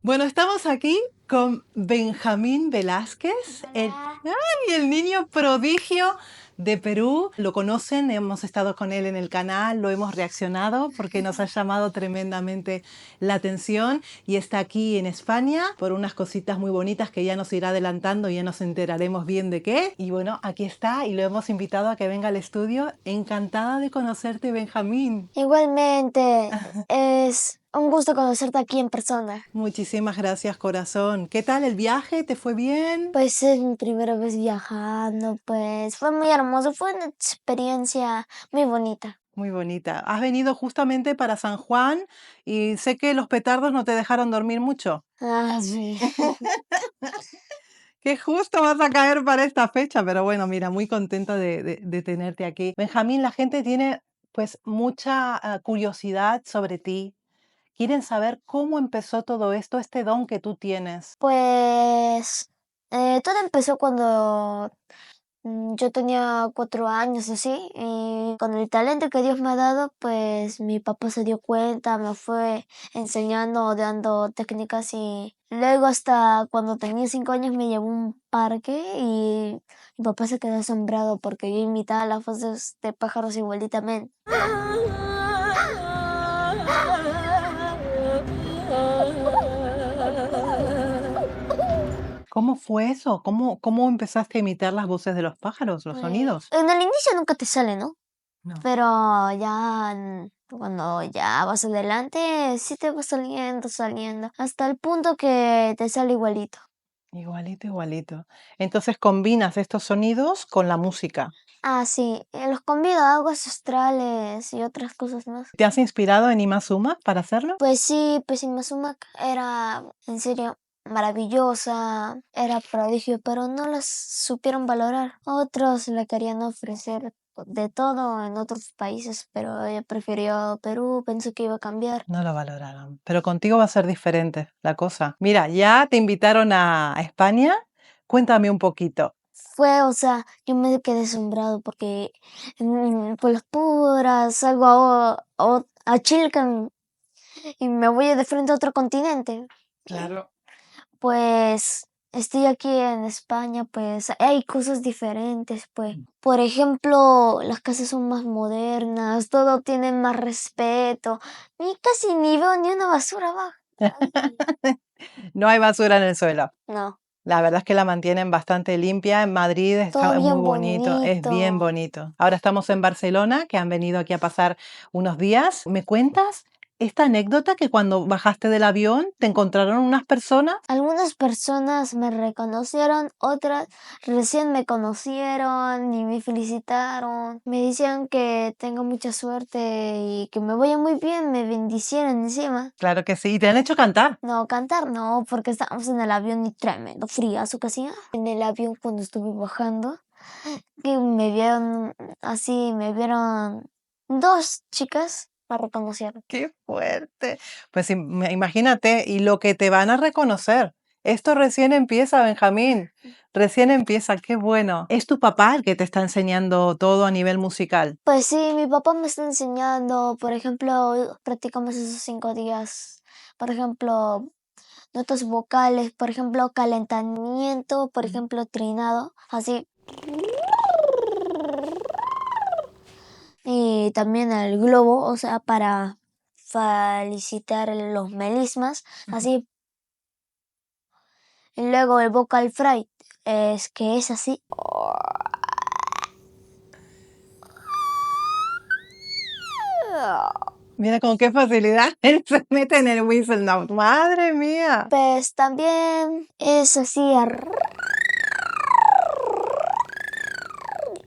Bueno, estamos aquí con Benjamín Velázquez, Hola. el niño prodigio de Perú. Lo conocen, hemos estado con él en el canal, lo hemos reaccionado porque nos ha llamado tremendamente la atención y está aquí en España por unas cositas muy bonitas que ya nos irá adelantando, ya nos enteraremos bien de qué. Y bueno, aquí está y lo hemos invitado a que venga al estudio. Encantada de conocerte, Benjamín. Igualmente, es un gusto conocerte aquí en persona. Muchísimas gracias, corazón. ¿Qué tal el viaje? ¿Te fue bien? Pues es mi primera vez viajando, pues fue muy hermoso, fue una experiencia muy bonita. Muy bonita. Has venido justamente para San Juan y sé que los petardos no te dejaron dormir mucho. Ah, sí. Que justo vas a caer para esta fecha, pero bueno, mira, muy contenta de tenerte aquí. Benjamín, la gente tiene pues mucha curiosidad sobre ti. Quieren saber cómo empezó todo esto, este don que tú tienes. Pues todo empezó cuando yo tenía 4 años así, y con el talento que Dios me ha dado, pues mi papá se dio cuenta, me fue enseñando, dando técnicas y luego hasta cuando tenía 5 años me llevó a un parque y mi papá se quedó asombrado porque yo imitaba las voces de pájaros igualitamente. ¿Cómo fue eso? ¿Cómo empezaste a imitar las voces de los pájaros, los Pues, sonidos? en el inicio nunca te sale, ¿no? No. Pero ya cuando ya vas adelante, sí te va saliendo, hasta el punto que te sale igualito. Igualito, igualito. Entonces combinas estos sonidos con la música. Ah, sí, los convido a aguas australes y otras cosas más. ¿Te has inspirado en Imazuma para hacerlo? Pues sí, pues Inazuma era en serio maravillosa, era prodigio, pero no las supieron valorar. Otros le querían ofrecer de todo en otros países, pero ella prefirió Perú, pensó que iba a cambiar. No lo valoraron. Pero contigo va a ser diferente la cosa. Mira, ya te invitaron a España. Cuéntame un poquito. O sea, yo me quedé asombrado porque por las puras salgo a Chilcan y me voy de frente a otro continente. Claro. Pues estoy aquí en España, pues hay cosas diferentes, pues. Por ejemplo, las casas son más modernas, todo tiene más respeto. Y casi ni veo ni una basura abajo. No hay basura en el suelo. No, La verdad es que la mantienen bastante limpia. En Madrid todo es muy bien bonito, es bien bonito. bonito. Ahora estamos en Barcelona, que han venido aquí a pasar unos días. ¿Me cuentas esta anécdota que cuando bajaste del avión te encontraron unas personas? Algunas personas me reconocieron, otras recién me conocieron y me felicitaron. Me decían que tengo mucha suerte y que me vaya muy bien, me bendicieron encima. Claro que sí, y te han hecho cantar. No, cantar no, porque estábamos en el avión y tremendo fríazo que hacía. En el avión cuando estuve bajando, que me vieron así, me vieron dos chicas, me reconocieron. ¡Qué fuerte! Pues imagínate, y lo que te van a reconocer. Esto recién empieza, Benjamín. Recién empieza, qué bueno. ¿Es tu papá el que te está enseñando todo a nivel musical? Pues sí, mi papá me está enseñando, por ejemplo, practicamos esos 5 días, por ejemplo, notas vocales, por ejemplo, calentamiento, por ejemplo, trinado, así. Y también el globo, o sea, para felicitar los melismas, así. Y luego el vocal fry, es que es así. Mira con qué facilidad él se mete en el whistle note. ¡Madre mía! Pues también es así.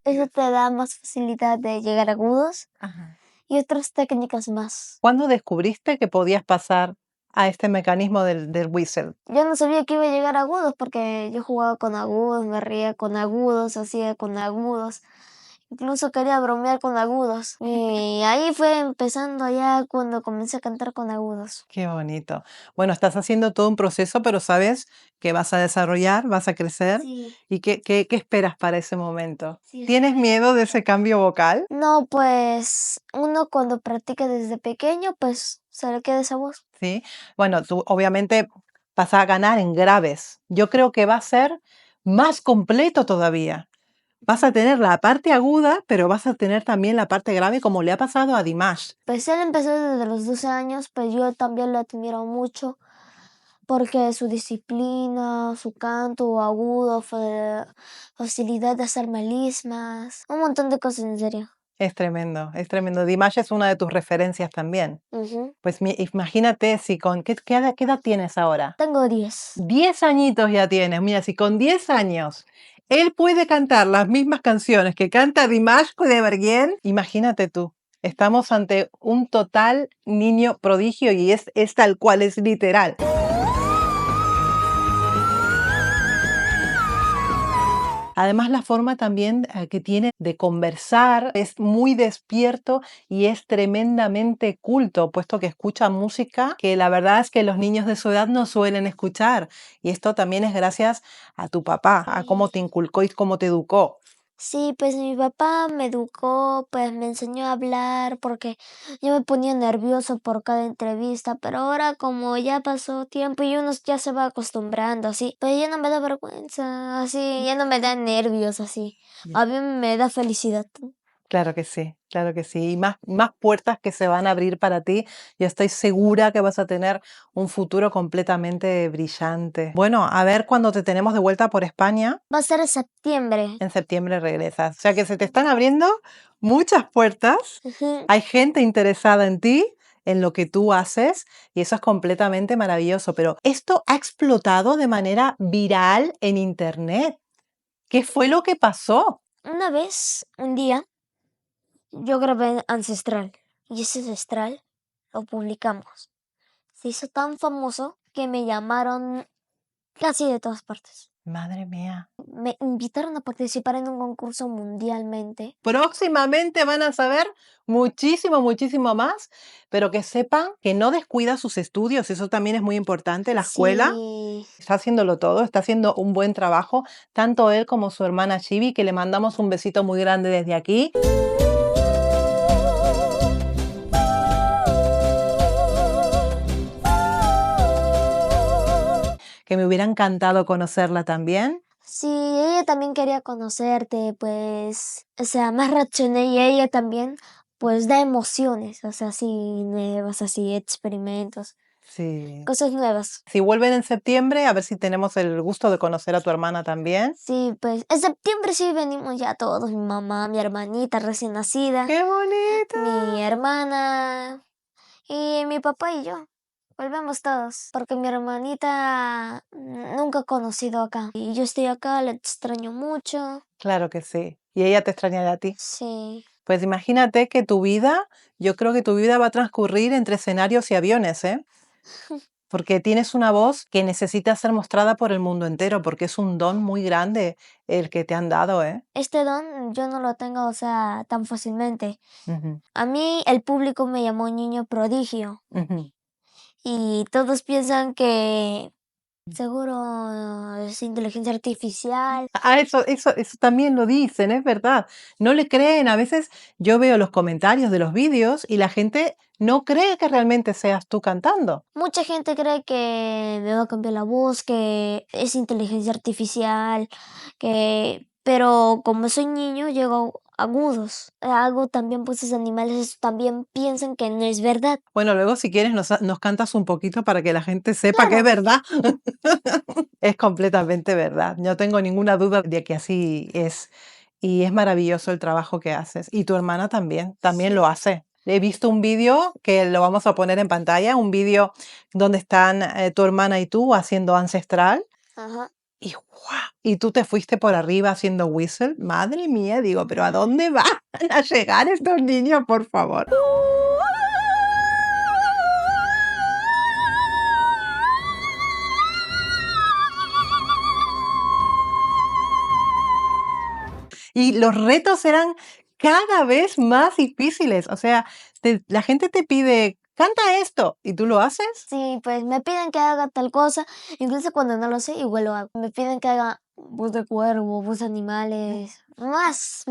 Eso te da más facilidad de llegar a agudos Ajá. y otras técnicas más. ¿Cuándo descubriste que podías pasar a este mecanismo del whistle? Yo no sabía que iba a llegar a agudos porque yo jugaba con agudos, me reía con agudos, hacía con agudos. Incluso quería bromear con agudos. Y ahí fue empezando ya cuando comencé a cantar con agudos. Qué bonito. Bueno, estás haciendo todo un proceso, pero sabes que vas a desarrollar, vas a crecer. Sí, ¿Y qué esperas para ese momento? sí. ¿Tienes miedo de ese cambio vocal? No, pues uno cuando practica desde pequeño, pues se le queda esa voz. Sí. Bueno, tú obviamente vas a ganar en graves. Yo creo que va a ser más completo todavía. Vas a tener la parte aguda, pero vas a tener también la parte grave, como le ha pasado a Dimash. Pues él empezó desde los 12 años, pues yo también lo admiro mucho porque su disciplina, su canto agudo, facilidad de hacer melismas, un montón de cosas en serio. Es tremendo, es tremendo. Dimash es una de tus referencias también. Ujú. Pues imagínate si con... qué edad tienes ahora? Tengo 10. 10 añitos ya tienes. Mira, si con 10 años él puede cantar las mismas canciones que canta Dimash Kudaibergen, imagínate tú. Estamos ante un total niño prodigio y es tal cual, es literal. Además, la forma también que tiene de conversar es muy despierto y es tremendamente culto, puesto que escucha música que la verdad es que los niños de su edad no suelen escuchar. Y esto también es gracias a tu papá, a cómo te inculcó y cómo te educó. Sí, pues mi papá me educó, pues me enseñó a hablar porque yo me ponía nervioso por cada entrevista, pero ahora como ya pasó tiempo y uno ya se va acostumbrando así, pues ya no me da vergüenza, así, ya no me da nervios así, a mí me da felicidad. Claro que sí, claro que sí. Y más puertas que se van a abrir para ti. Yo estoy segura que vas a tener un futuro completamente brillante. Bueno, a ver cuando te tenemos de vuelta por España. Va a ser en septiembre. En septiembre regresas. O sea que se te están abriendo muchas puertas. Ujú. Hay gente interesada en ti, en lo que tú haces, y eso es completamente maravilloso. Pero esto ha explotado de manera viral en Internet. ¿Qué fue lo que pasó? Una vez, un día, yo grabé Ancestral y ese Ancestral lo publicamos. Se hizo tan famoso que me llamaron casi de todas partes. Madre mía. Me invitaron a participar en un concurso mundialmente. Próximamente van a saber muchísimo, muchísimo más, pero que sepan que no descuida sus estudios, eso también es muy importante. La escuela Sí, está haciéndolo todo, está haciendo un buen trabajo, tanto él como su hermana Chibi, que le mandamos un besito muy grande desde aquí. Que me hubiera encantado conocerla también. sí, ella también quería conocerte, pues, o sea, más reaccioné y ella también, pues, da emociones, o sea, así nuevas, así experimentos, Sí. cosas nuevas. Si vuelven en septiembre, a ver si tenemos el gusto de conocer a tu hermana también. Sí, pues, en septiembre sí venimos ya todos, mi mamá, mi hermanita recién nacida, ¡Qué bonito! mi hermana y mi papá y yo. Volvemos todos, porque mi hermanita nunca ha conocido acá. Y yo estoy acá, la extraño mucho. Claro que sí. Y ella te extrañará a ti. Sí, Pues imagínate que tu vida, yo creo que tu vida va a transcurrir entre escenarios y aviones, ¿eh? Porque tienes una voz que necesita ser mostrada por el mundo entero, porque es un don muy grande el que te han dado, ¿eh? este don yo no lo tengo, o sea, tan fácilmente. Ujú, A mí el público me llamó niño prodigio ujú. y todos piensan que seguro es inteligencia artificial. Ah, eso también lo dicen, es verdad. No le creen. A veces yo veo los comentarios de los vídeos y la gente no cree que realmente seas tú cantando. Mucha gente cree que me va a cambiar la voz, que es inteligencia artificial, pero como soy niño, llego agudos. Hago también voces de animales, también piensan que no es verdad. Bueno, luego si quieres nos cantas un poquito para que la gente sepa que es Claro, verdad. Es completamente verdad. No tengo ninguna duda de que así es. Y es maravilloso el trabajo que haces. Y tu hermana también lo sí. hace. He visto un vídeo que lo vamos a poner en pantalla, un vídeo donde están tu hermana y tú haciendo ancestral. Ajá. Y ¡guau! Y tú te fuiste por arriba haciendo whistle. Madre mía, digo, pero ¿a dónde van a llegar estos niños, por favor? Y los retos eran cada vez más difíciles. O sea, la gente te pide, canta esto, y tú lo haces. Sí, pues me piden que haga tal cosa, incluso cuando no lo sé, igual lo hago. Me piden que haga voz de cuervo, voz de animales, más,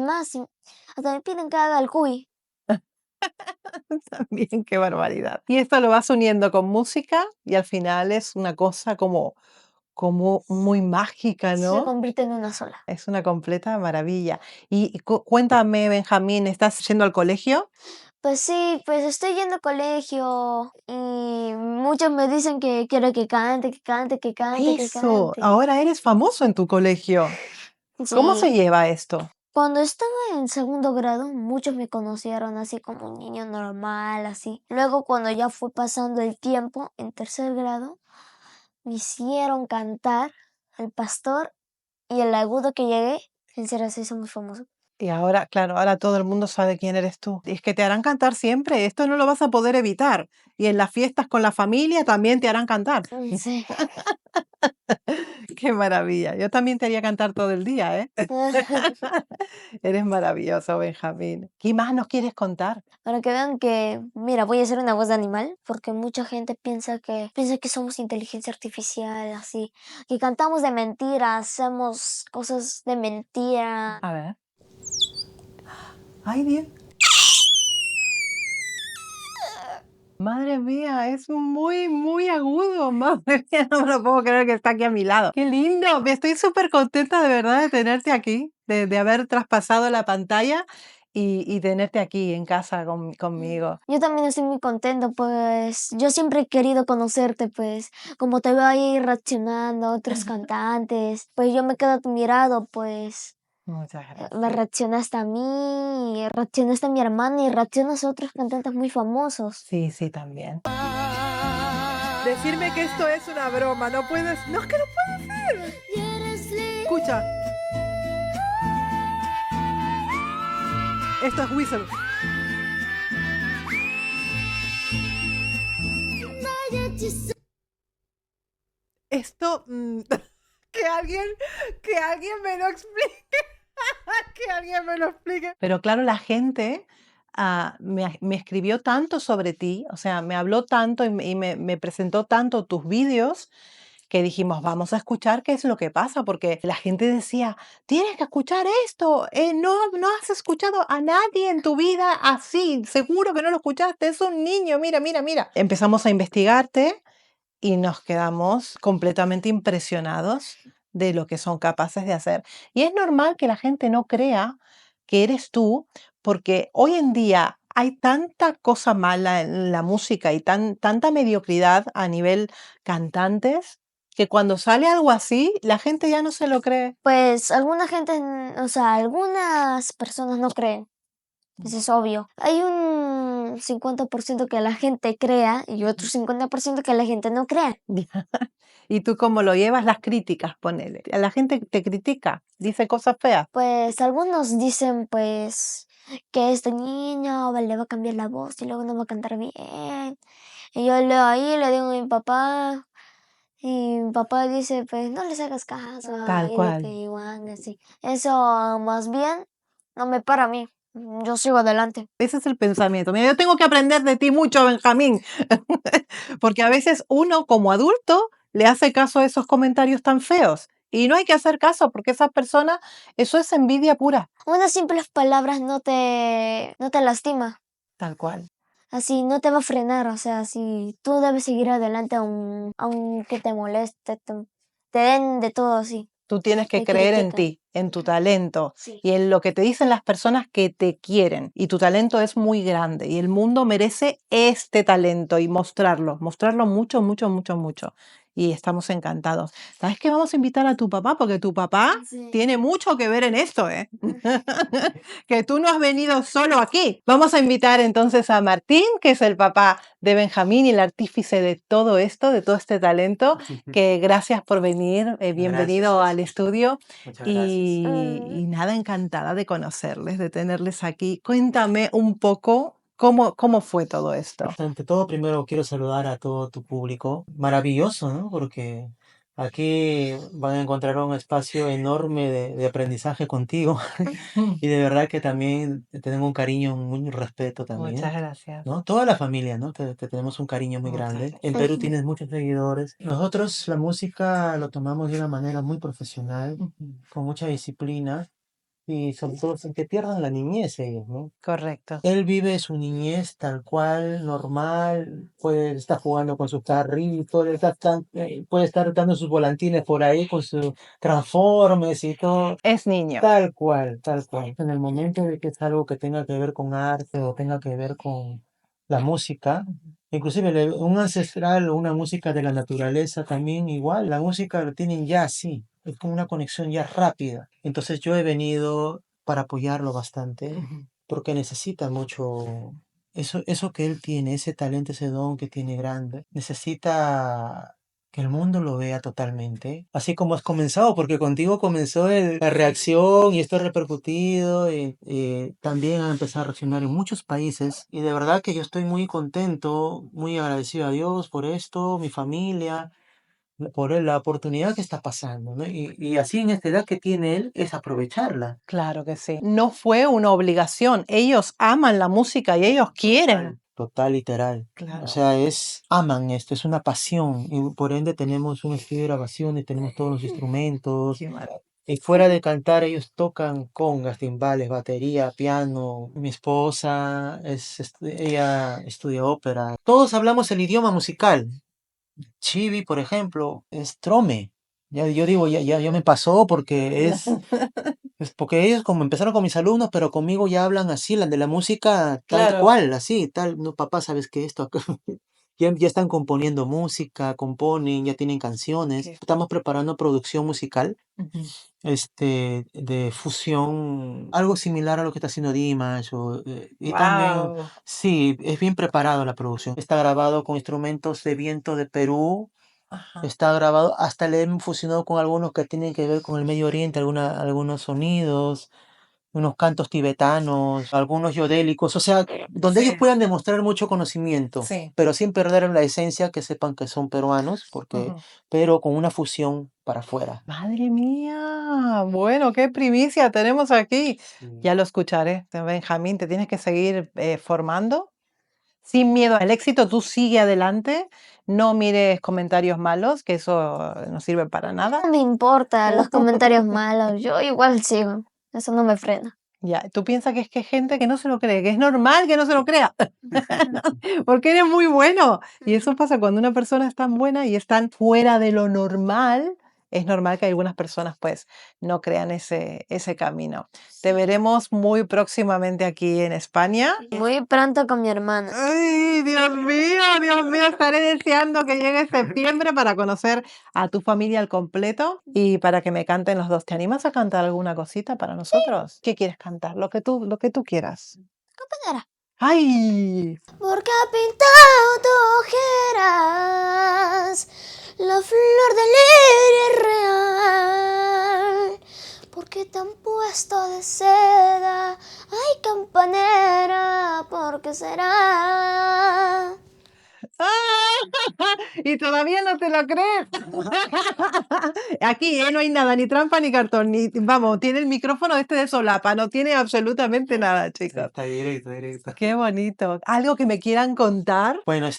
hasta me piden que haga el cuy. También, qué barbaridad. Y esto lo vas uniendo con música y al final es una cosa como muy mágica, Se ¿no? convierte en una sola. Es una completa maravilla. Y cuéntame, Benjamín, ¿estás yendo al colegio? Pues sí, pues estoy yendo a colegio y muchos me dicen que quiero que cante, que cante, que cante, que Eso, cante. ahora eres famoso en tu colegio. ¿Cómo se Sí. lleva esto? Cuando estaba en segundo grado, muchos me conocieron así como un niño normal, así. Luego, cuando ya fue pasando el tiempo, en tercer grado, me hicieron cantar el pastor y el agudo que llegué, en serio, se hizo muy famoso. Y ahora, claro, ahora todo el mundo sabe quién eres tú. Y es que te harán cantar siempre, esto no lo vas a poder evitar. Y en las fiestas con la familia también te harán cantar. Sí. Qué maravilla. Yo también te haría cantar todo el día, ¿eh? Eres maravilloso, Benjamín. ¿Qué más nos quieres contar? Para que vean que, mira, voy a hacer una voz de animal, porque mucha gente piensa que somos inteligencia artificial, así, que cantamos de mentira, hacemos cosas de mentira. A ver. Ay, Dios. Madre mía, es muy, muy agudo. Madre mía, no me lo puedo creer que está aquí a mi lado. Qué lindo. Me estoy súper contenta de verdad de tenerte aquí, de haber traspasado la pantalla y tenerte aquí en casa conmigo. Yo también estoy muy contento, pues yo siempre he querido conocerte, pues como te veo ahí reaccionando a otros cantantes, pues yo me quedo admirado, pues Muchas me gracias. reaccionaste a mí, reaccionaste a mi hermana y reaccionas a otros cantantes muy famosos. Sí, sí, también. Decirme que esto es una broma, no puedes. No, es que no puede ser. Escucha, esto es Whistle. Esto, que alguien, que alguien me lo explique. Que alguien me lo explique. Pero claro, la gente me escribió tanto sobre ti, o sea, me habló tanto y me presentó tanto tus vídeos que dijimos, vamos a escuchar qué es lo que pasa, porque la gente decía, tienes que escuchar esto, no has escuchado a nadie en tu vida así, seguro que no lo escuchaste, es un niño, mira, mira, mira. Empezamos a investigarte y nos quedamos completamente impresionados de lo que son capaces de hacer. Y es normal que la gente no crea que eres tú, porque hoy en día hay tanta cosa mala en la música y tanta mediocridad a nivel cantantes, que cuando sale algo así, la gente ya no se lo cree. Pues alguna gente, o sea, algunas personas no creen. Eso es obvio. Hay un 50% que la gente crea y otro 50% que la gente no crea. ¿Y tú cómo lo llevas? Las críticas, ponele. La gente te critica, dice cosas feas. Pues algunos dicen pues que este niño le va a cambiar la voz y luego no va a cantar bien. Y yo leo ahí, le digo a mi papá y mi papá dice pues no les hagas caso Tal ahí de que cual. igual así. Eso más bien no me para a mí. Yo sigo adelante. Ese es el pensamiento. Mira, yo tengo que aprender de ti mucho, Benjamín, porque a veces uno como adulto le hace caso a esos comentarios tan feos y no hay que hacer caso porque esas personas, eso es envidia pura, Unas simples palabras no te lastima. tal cual. Así no te va a frenar, o sea, si tú debes seguir adelante aunque te moleste, te den de todo así, Tú tienes que te creer en critican. ti, en tu talento Sí. y en lo que te dicen las personas que te quieren. Y tu talento es muy grande y el mundo merece este talento y mostrarlo mucho, mucho, mucho, mucho. Y estamos encantados. ¿Sabes qué? Vamos a invitar a tu papá porque tu papá Sí. tiene mucho que ver en esto, ¿eh? Que tú no has venido solo aquí. Vamos a invitar entonces a Martín, que es el papá de Benjamín y el artífice de todo esto, de todo este talento, que gracias por venir, bienvenido al estudio Muchas gracias. y nada, encantada de conocerles, de tenerles aquí. Cuéntame un poco cómo fue todo esto. Ante todo, primero quiero saludar a todo tu público. Maravilloso, ¿no? Porque aquí van a encontrar un espacio enorme de aprendizaje contigo. Y de verdad que también te tengo un cariño, un respeto también, Muchas gracias. ¿no? Toda la familia, ¿no? Te tenemos un cariño muy Muchas grande. gracias. En Perú tienes muchos seguidores. Nosotros la música lo tomamos de una manera muy profesional, Ujú. con mucha disciplina. y sobre todo sin que pierdan la niñez ellos, ¿no? Correcto. Él vive su niñez tal cual, normal, puede estar jugando con sus carritos, puede estar dando sus volantines por ahí con sus transformes y todo. Es niño. Tal cual, tal cual. En el momento de que es algo que tenga que ver con arte o tenga que ver con la música, inclusive un ancestral o una música de la naturaleza también igual, la música lo tienen ya así, es como una conexión ya rápida. Entonces yo he venido para apoyarlo bastante porque necesita mucho eso que él tiene, ese talento, ese don que tiene grande, necesita que el mundo lo vea totalmente, así como has comenzado, porque contigo comenzó la reacción y esto ha repercutido y también ha empezado a reaccionar en muchos países y de verdad que yo estoy muy contento, muy agradecido a Dios por esto, mi familia, por la oportunidad que está pasando, ¿no? Y así en esta edad que tiene él es aprovecharla. Claro que sí. No fue una obligación. Ellos aman la música y ellos quieren. Total, literal. O Claro. sea, aman esto, es una pasión. Y por ende tenemos un estudio de grabación y tenemos todos los instrumentos. Qué maravilla. Y fuera de cantar, ellos tocan congas, timbales, batería, piano. Mi esposa, ella estudia ópera. Todos hablamos el idioma musical. Chibi, por ejemplo, es trome. Ya, yo digo, ya me pasó porque es porque ellos como empezaron con mis alumnos, pero conmigo ya hablan así, la de la música tal Claro. cual, así, tal, no, papá, ¿sabes qué? Esto acá. Ya están componiendo música, componen, ya tienen canciones. Qué- Estamos preparando producción musical, Ujú. de fusión, algo similar a lo que está haciendo Dimash. Y también, Wow. sí, es bien preparado la producción. Está grabado con instrumentos de viento de Perú. Ajá. Está grabado, hasta le hemos fusionado con algunos que tienen que ver con el Medio Oriente, algunos sonidos, unos cantos tibetanos, algunos yodélicos, o sea, donde ellos Sí. puedan demostrar mucho conocimiento, Sí. pero sin perder la esencia, que sepan que son peruanos, Ujú. pero con una fusión para afuera. Madre mía. Bueno, qué primicia tenemos aquí. Sí. Ya lo escucharé. Benjamín, te tienes que seguir formando. Sin miedo al éxito, tú sigue adelante. No mires comentarios malos, que eso no sirve para nada. No me importa los comentarios malos, yo igual sigo. Eso no me frena. Ya, tú piensas que hay gente que no se lo cree, que es normal que no se lo crea, porque eres muy bueno. Y eso pasa cuando una persona es tan buena y es tan fuera de lo normal, es normal que algunas personas pues no crean ese camino. Te veremos muy próximamente aquí en España. Muy pronto con mi hermana. Ay, Dios mío, estaré deseando que llegue septiembre para conocer a tu familia al completo y para que me canten los dos. ¿Te animas a cantar alguna cosita para nosotros? ¿Qué quieres cantar? Lo que tú quieras. Compañera. ¡Ay! Porque ha pintado tu ojeras la flor del lirio real. Porque te han puesto de seda, ay campanera, ¿por qué será? Y todavía no te lo crees. Aquí no hay nada, ni trampa ni cartón, ni vamos, tiene el micrófono este de solapa, no tiene absolutamente nada, chicos. Está directo, directo. Qué bonito. ¿Algo que me quieran contar? Bueno,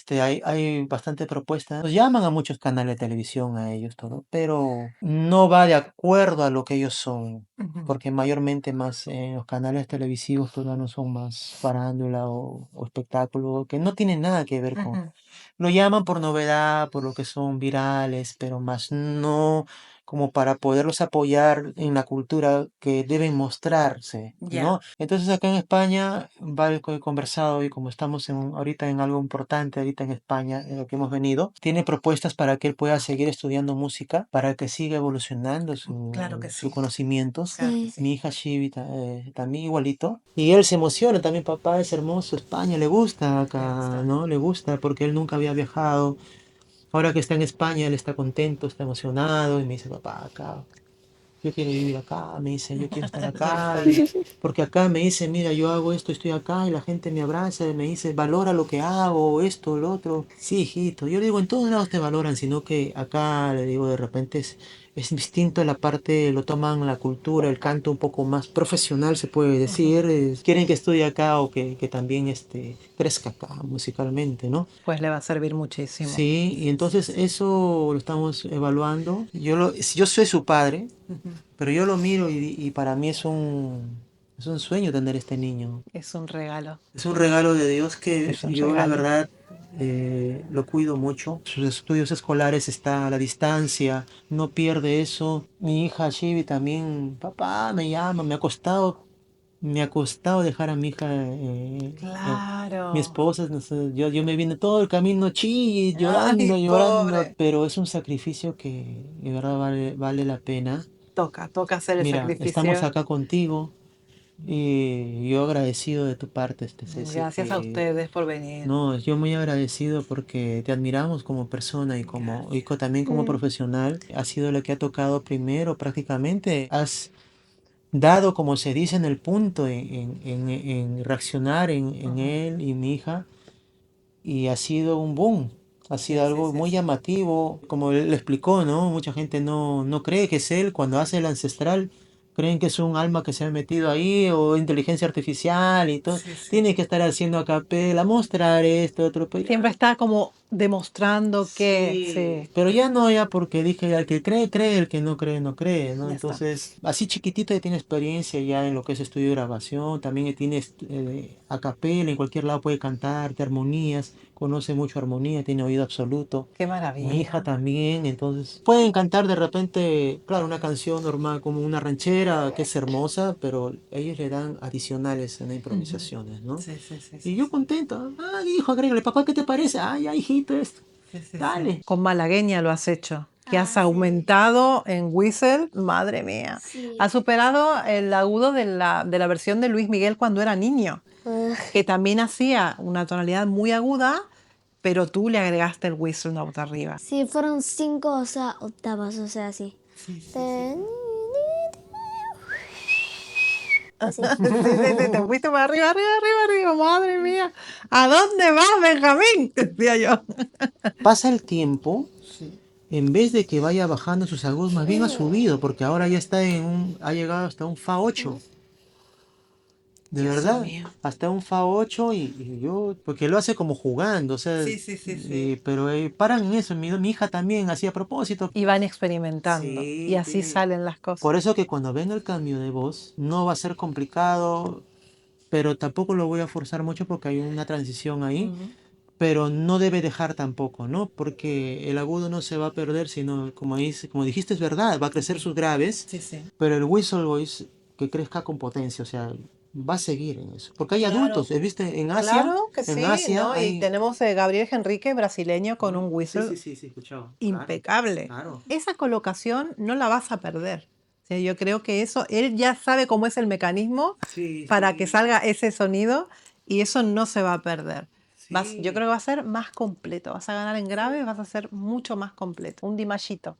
hay bastante propuestas. Nos llaman a muchos canales de televisión a ellos, todo, pero no va de acuerdo a lo que ellos son. Ujú, Porque mayormente más los canales televisivos peruanos son más farándula o espectáculo, que no tienen nada que ver con... ujú. Lo llaman por novedad, por lo que son virales, pero más no como para poderlos apoyar en la cultura que deben mostrarse, Ya. ¿no? Entonces acá en España, varios que he conversado y como estamos ahorita en algo importante, ahorita en España, en lo que hemos venido, tiene propuestas para que él pueda seguir estudiando música, para que siga evolucionando Claro que sus sí. conocimientos. Claro que Sí. sí. Mi hija Shivi también igualito. Y él se emociona también, papá, es hermoso, España, le gusta acá, ¿no? Le gusta porque él nunca había viajado. Ahora que está en España, él está contento, está emocionado y me dice, papá, acá, yo quiero vivir acá, me dice, yo quiero estar acá, porque acá me dice, mira, yo hago esto, estoy acá y la gente me abraza y me dice, valora lo que hago, esto, lo otro. Sí, hijito, yo le digo, en todos lados te valoran, sino que acá, le digo, de repente es distinto la parte, lo toman la cultura, el canto un poco más profesional, se puede decir. Quieren que estudie acá o que también crezca acá musicalmente, ¿no? Pues le va a servir muchísimo. Sí, y entonces eso lo estamos evaluando. Yo soy su padre, pero yo lo miro y para mí es un sueño tener este niño. Es un regalo. Es un regalo de Dios que Es un yo la regalo. verdad lo cuido mucho. Sus estudios escolares está a la distancia, no pierde eso. Mi hija Shivi también, papá me llama, me ha costado dejar a mi hija, mi Claro. esposa, no sé, yo me vine todo el camino Ay, llorando, llorando, pobre. pero es un sacrificio que de verdad vale la pena. Toca hacer el Mira, estamos sacrificio. acá contigo y yo agradecido de tu parte, Ceci, Gracias a que ustedes por venir. no, yo muy agradecido porque te admiramos como persona también como Mm. profesional. Ha sido lo que ha tocado primero prácticamente. Has dado, como se dice, en el punto en reaccionar en Ujú. él y mi hija y ha sido un boom. Ha Sí, sido sí, algo sí, muy sí. llamativo, como él lo explicó, ¿no? Mucha gente no cree que es él cuando hace el ancestral. Creen que es un alma que se ha metido ahí o inteligencia artificial y todo. Sí, sí. Tiene que estar haciendo a capela, mostrar esto, otro. Pues Siempre está como demostrando que sí, sí, pero ya no, ya porque dije, al que cree, cree, el que no cree, no cree, ¿no? ya está. Entonces, así chiquitito ya tiene experiencia ya en lo que es estudio de grabación, también tiene a capela, en cualquier lado puede cantar, de armonías, conoce mucho armonía, tiene oído absoluto. Qué Mi hija maravilla. también, entonces pueden cantar de repente, claro, una canción normal como una ranchera que es hermosa, pero ellos le dan adicionales en las Ujú. improvisaciones, ¿no? Sí, sí, sí, Y sí, yo sí. contento, hijo, agrégale, papá, ¿qué te parece? Ay, ya, hijito, esto. Sí, sí, sí. Dale. Con malagueña lo has hecho, que has Ah, sí. aumentado en whistle, madre mía. Sí. Has superado el agudo de la versión de Luis Miguel cuando era niño, Ah, que también hacía una tonalidad muy aguda, pero tú le agregaste el whistle una nota arriba. sí, fueron 5, o sea, octavas, o sea, sí. Sí, sí, sí. Te- Así. Sí, sí, sí, te fuiste para arriba, arriba, arriba, arriba, madre mía. ¿A dónde vas, Benjamín? Decía yo. Pasa el tiempo, en vez de que vaya bajando sus agudos, más bien ha subido, porque ahora ya ha llegado hasta un Fa8, de Dios verdad, mío. hasta un Fa8 y yo, porque lo hace como jugando, o sea, Sí, sí, sí, sí. pero paran en eso, mi hija también hacía a propósito. Y van experimentando y Sí, así tiene. salen las cosas. Por eso que cuando venga el cambio de voz, no va a ser complicado, pero tampoco lo voy a forzar mucho porque hay una transición ahí. Ujú. Pero no debe dejar tampoco, ¿no? Porque el agudo no se va a perder, sino, como dijiste, es verdad, va a crecer sus graves, Sí, sí. pero el whistle voice que crezca con potencia, o sea, va a seguir en eso. Porque hay Claro, adultos, ¿viste? claro que En sí, Asia ¿no? Y hay... tenemos Gabriel Henrique, brasileño, con un Sí, whistle sí, sí, sí, escuchaba. Claro, impecable. claro. Esa colocación no la vas a perder. O sea, yo creo que eso, él ya sabe cómo es el mecanismo Sí, para que sí, salga ese sonido y eso no se va a perder. Yo sí. creo que va a ser más completo. Vas a ganar en grave, vas a ser mucho más completo. Un Dimashito.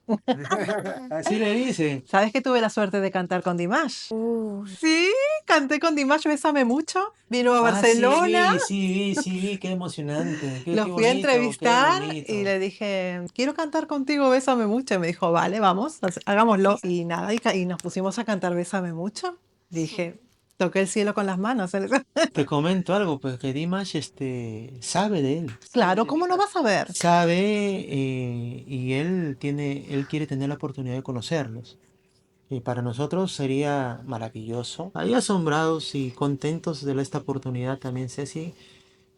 Así le dicen. ¿Sabes que tuve la suerte de cantar con Dimash? Uy. Sí, canté con Dimash, Bésame mucho. Vino a Ah, Barcelona. sí vi, qué emocionante, Lo qué fui a bonito, qué entrevistar y bonito. le dije, quiero cantar contigo, Bésame mucho. Y me dijo, vale, vamos, hagámoslo. Y nada, y nos pusimos a cantar Bésame mucho. Dije, toqué el cielo con las manos. Te comento algo, pues que Dimash sabe de él. Claro, ¿cómo no vas a ver? Sabe y él quiere tener la oportunidad de conocerlos. Y para nosotros sería maravilloso. Ahí asombrados y contentos de esta oportunidad también, Ceci,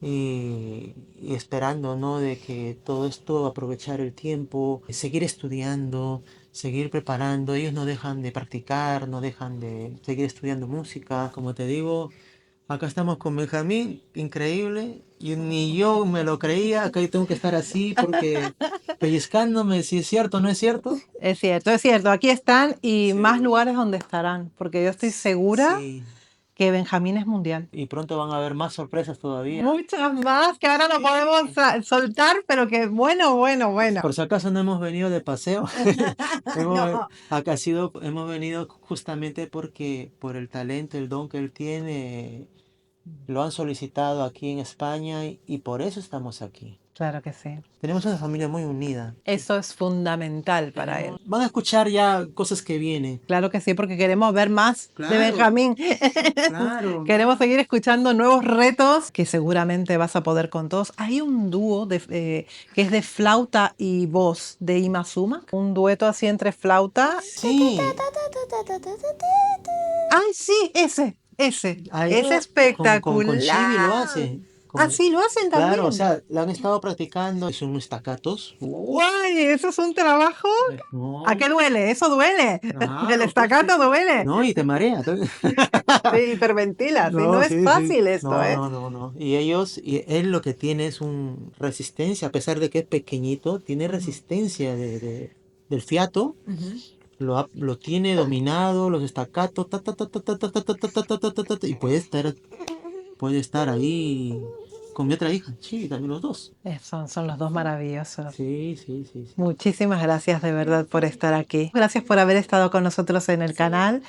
y esperando, ¿no? De que todo esto, aprovechar el tiempo, seguir estudiando, seguir preparando. Ellos no dejan de practicar, no dejan de seguir estudiando música. Como te digo, acá estamos con Benjamín, increíble. Y ni yo me lo creía, acá yo tengo que estar así porque pellizcándome si es cierto o no es cierto. Es cierto, es cierto. Aquí están y más Sí, lugares donde estarán, porque yo estoy segura sí. que Benjamín es mundial. Y pronto van a haber más sorpresas todavía. Muchas más que ahora no podemos soltar, pero que bueno, bueno, bueno. Por si acaso no hemos venido de paseo. No, Hemos venido justamente porque por el talento, el don que él tiene, lo han solicitado aquí en España y por eso estamos aquí. Claro que sí. Tenemos una familia muy unida. Eso es fundamental para él. Van a escuchar ya cosas que vienen. Claro que sí, porque queremos ver más de Claro. Benjamín. Claro. Queremos seguir escuchando nuevos retos que seguramente vas a poder con todos. Hay un dúo que es de flauta y voz de Ima Suma. Un dueto así entre flauta. Sí. ¡Ay, sí! Ese. Ahí Es con espectacular. Chibi lo hace. Ah, sí, lo hacen también. Claro, o sea, lo han estado practicando. Son estacatos. ¡Guay! ¿Eso es un trabajo? No. ¿A qué duele? Eso duele. Claro, El estacato duele. No, y te marea. Sí, hiperventilas. No es sí, sí. fácil esto, No, ¿eh? no. Y él lo que tiene es resistencia, a pesar de que es pequeñito, tiene resistencia del fiato. Lo tiene dominado, los estacatos, y puede estar ahí con mi otra hija, sí, también los dos. Son los dos maravillosos. Sí. Muchísimas gracias de verdad por estar aquí. Gracias por haber estado con nosotros en el canal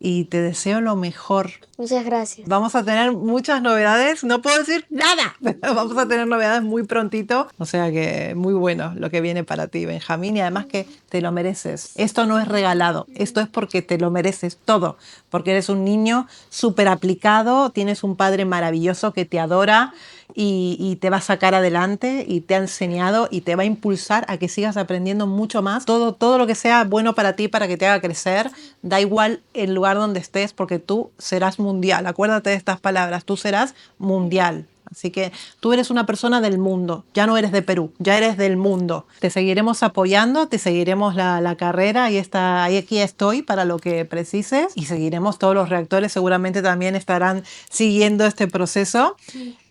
y te deseo lo mejor. Muchas gracias. Vamos a tener muchas novedades, no puedo decir nada, pero vamos a tener novedades muy prontito, o sea que muy bueno lo que viene para ti, Benjamín, y además que te lo mereces. Esto no es regalado, esto es porque te lo mereces todo, porque eres un niño súper aplicado, tienes un padre maravilloso que te adora y te va a sacar adelante y te ha enseñado y te va a impulsar a que sigas aprendiendo mucho más. Todo lo que sea bueno para ti, para que te haga crecer, da igual el lugar donde estés, porque tú serás mundial. Acuérdate de estas palabras, tú serás mundial. Así que tú eres una persona del mundo, ya no eres de Perú, ya eres del mundo. Te seguiremos apoyando, te seguiremos la carrera y aquí estoy para lo que precises y seguiremos todos los reactores, seguramente también estarán siguiendo este proceso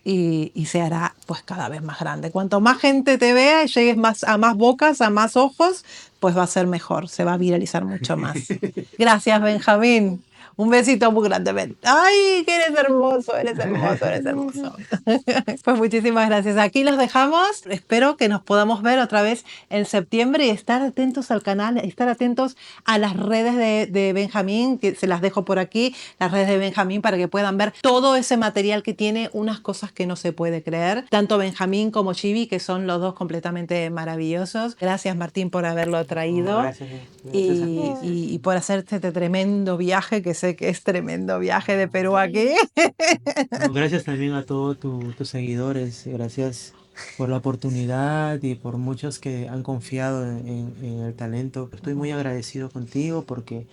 y se hará pues cada vez más grande. Cuanto más gente te vea y llegues a más bocas, a más ojos, pues va a ser mejor, se va a viralizar mucho más. Gracias, Benjamín. Un besito muy grande, ven. ¡Ay, que eres hermoso, eres hermoso, eres hermoso! Pues muchísimas gracias. Aquí los dejamos. Espero que nos podamos ver otra vez en septiembre y estar atentos al canal, estar atentos a las redes de Benjamín, que se las dejo por aquí, las redes de Benjamín, para que puedan ver todo ese material que tiene, unas cosas que no se puede creer. Tanto Benjamín como Chibi, que son los dos completamente maravillosos. Gracias, Martín, por haberlo traído. Gracias a ti. Y por hacer este tremendo viaje, que sé que es tremendo viaje de Perú aquí. Gracias también a todos tus seguidores, gracias por la oportunidad y por muchos que han confiado en el talento. Estoy muy agradecido contigo porque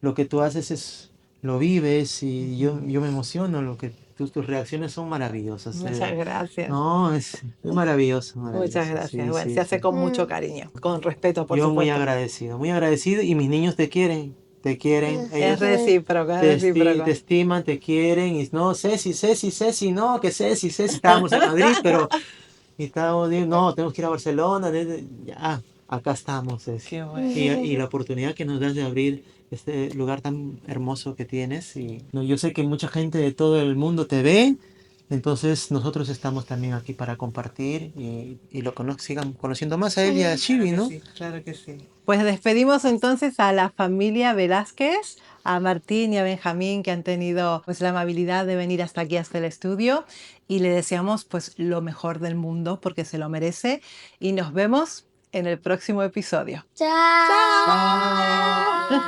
lo que tú haces lo vives y yo me emociono, tus reacciones son maravillosas. Muchas gracias. No, es maravilloso. Muchas gracias. Sí, Bueno, sí, se hace sí. con mucho cariño, con respeto, por Yo supuesto. muy agradecido y mis niños te quieren. Es Ellos recíproco, es recíproco. te estiman, te quieren y no, Ceci, no, que Ceci, estábamos en Madrid, pero no, tenemos que ir a Barcelona, ya, acá estamos, Ceci. Qué bueno. Y la oportunidad que nos das de abrir este lugar tan hermoso que tienes y no, yo sé que mucha gente de todo el mundo te ve, entonces nosotros estamos también aquí para compartir y sigan conociendo más a él y a Chibi, ¿no? Sí, claro que sí. Pues despedimos entonces a la familia Velázquez, a Martín y a Benjamín, que han tenido pues la amabilidad de venir hasta aquí, hasta el estudio, y le deseamos pues lo mejor del mundo porque se lo merece y nos vemos en el próximo episodio. Chao. Chao.